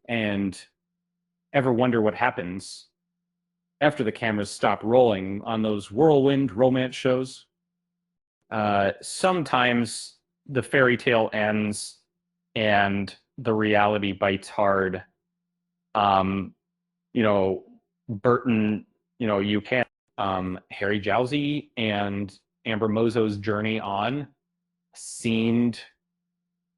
And ever wonder what happens after the cameras stop rolling on those whirlwind romance shows? Sometimes the fairy tale ends and the reality bites hard. Um, you know, Burton, you can Harry Jowsey and Amber Mozo's journey on seemed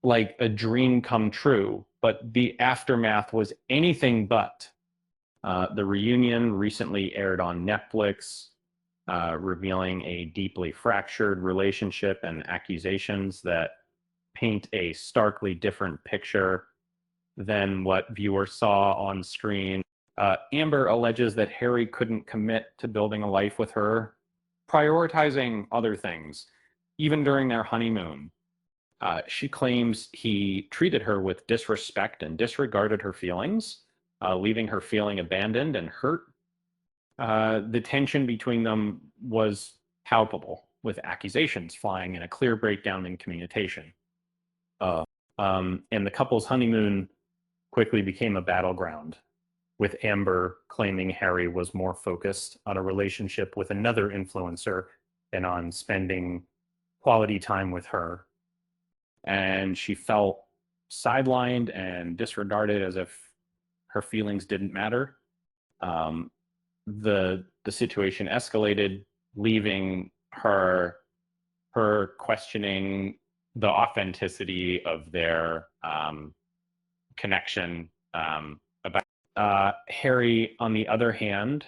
like a dream come true, but the aftermath was anything but. The reunion recently aired on Netflix, revealing a deeply fractured relationship and accusations that paint a starkly different picture than what viewers saw on screen. Amber alleges that Harry couldn't commit to building a life with her, prioritizing other things, even during their honeymoon. She claims he treated her with disrespect and disregarded her feelings, leaving her feeling abandoned and hurt. The tension between them was palpable, with accusations flying and a clear breakdown in communication. Uh, and the couple's honeymoon quickly became a battleground, with Amber claiming Harry was more focused on a relationship with another influencer than on spending quality time with her. And she felt sidelined and disregarded as if her feelings didn't matter. Um, the situation escalated, leaving her questioning the authenticity of their connection. About Harry, on the other hand,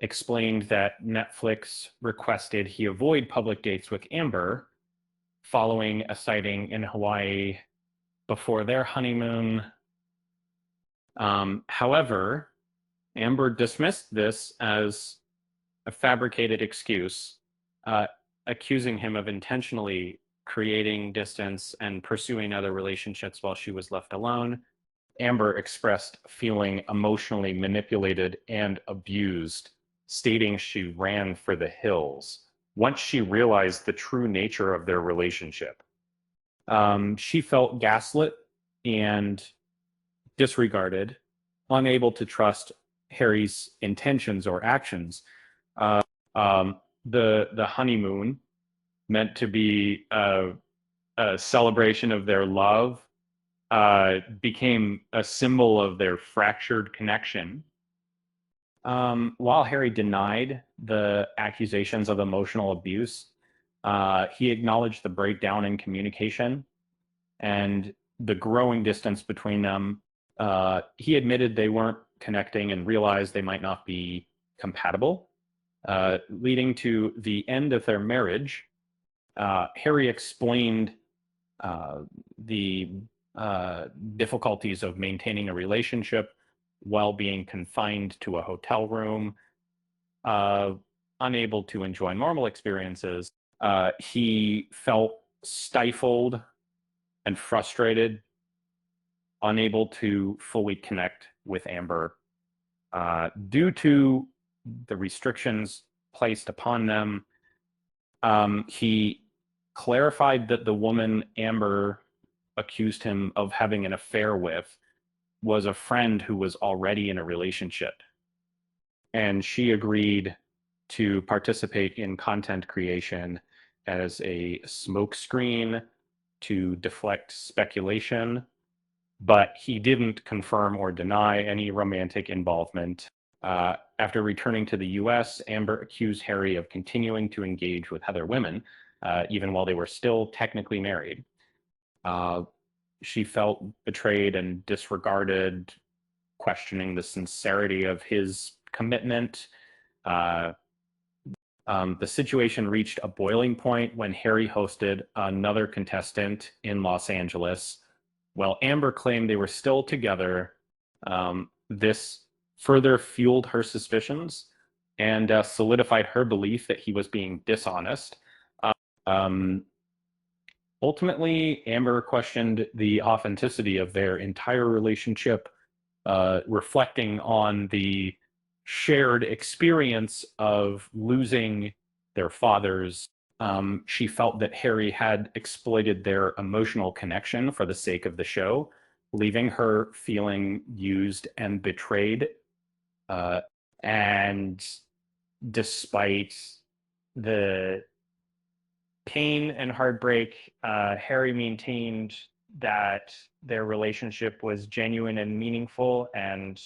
explained that Netflix requested he avoid public dates with Amber following a sighting in Hawaii before their honeymoon. However, Amber dismissed this as a fabricated excuse, uh, accusing him of intentionally creating distance and pursuing other relationships while she was left alone. Amber expressed feeling emotionally manipulated and abused, stating she ran for the hills once she realized the true nature of their relationship. She felt gaslit and disregarded, unable to trust Harry's intentions or actions. Uh, the honeymoon, meant to be a celebration of their love, became a symbol of their fractured connection. While Harry denied the accusations of emotional abuse, he acknowledged the breakdown in communication and the growing distance between them. He admitted they weren't connecting and realized they might not be compatible, leading to the end of their marriage. Harry explained uh, the difficulties of maintaining a relationship while being confined to a hotel room, uh, unable to enjoy normal experiences. He felt stifled and frustrated, unable to fully connect with Amber due to the restrictions placed upon them. He clarified that the woman Amber accused him of having an affair with was a friend who was already in a relationship. And she agreed to participate in content creation as a smokescreen to deflect speculation, but he didn't confirm or deny any romantic involvement. After returning to the US, Amber accused Harry of continuing to engage with other women, even while they were still technically married. Uh, she felt betrayed and disregarded, questioning the sincerity of his commitment. Uh, the situation reached a boiling point when Harry hosted another contestant in Los Angeles. While Amber claimed they were still together, this further fueled her suspicions and solidified her belief that he was being dishonest. Um, Ultimately, Amber questioned the authenticity of their entire relationship, reflecting on the shared experience of losing their fathers. She felt that Harry had exploited their emotional connection for the sake of the show, leaving her feeling used and betrayed. And despite the pain and heartbreak, Harry maintained that their relationship was genuine and meaningful, and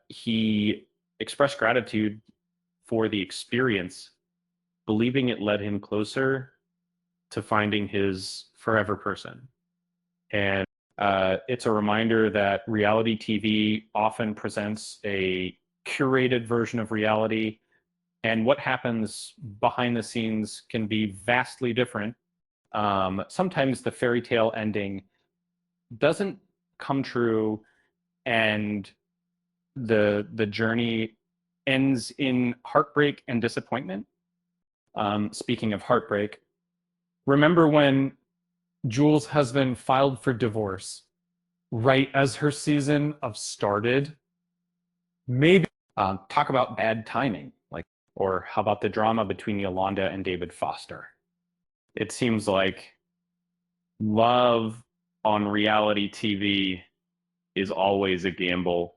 he expressed gratitude for the experience, believing it led him closer to finding his forever person. And it's a reminder that reality TV often presents a curated version of reality, and what happens behind the scenes can be vastly different. Sometimes the fairy tale ending doesn't come true, and the journey ends in heartbreak and disappointment. Speaking of heartbreak, remember when Jules' husband filed for divorce right as her season of started? Maybe talk about bad timing, like, or how about the drama between Yolanda and David Foster? It seems like love on reality TV is always a gamble.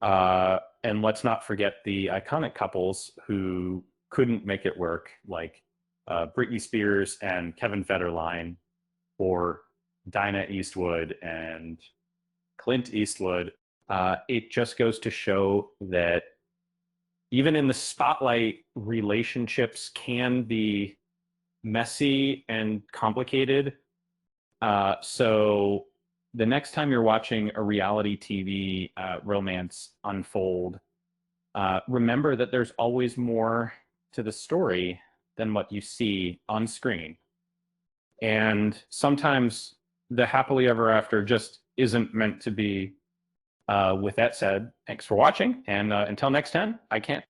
And let's not forget the iconic couples who couldn't make it work, like Britney Spears and Kevin Federline, or Dinah Eastwood and Clint Eastwood. It just goes to show that even in the spotlight, relationships can be messy and complicated. So the next time you're watching a reality TV romance unfold, remember that there's always more to the story than what you see on screen. And sometimes the happily ever after just isn't meant to be. With that said, thanks for watching. And until next time, I can't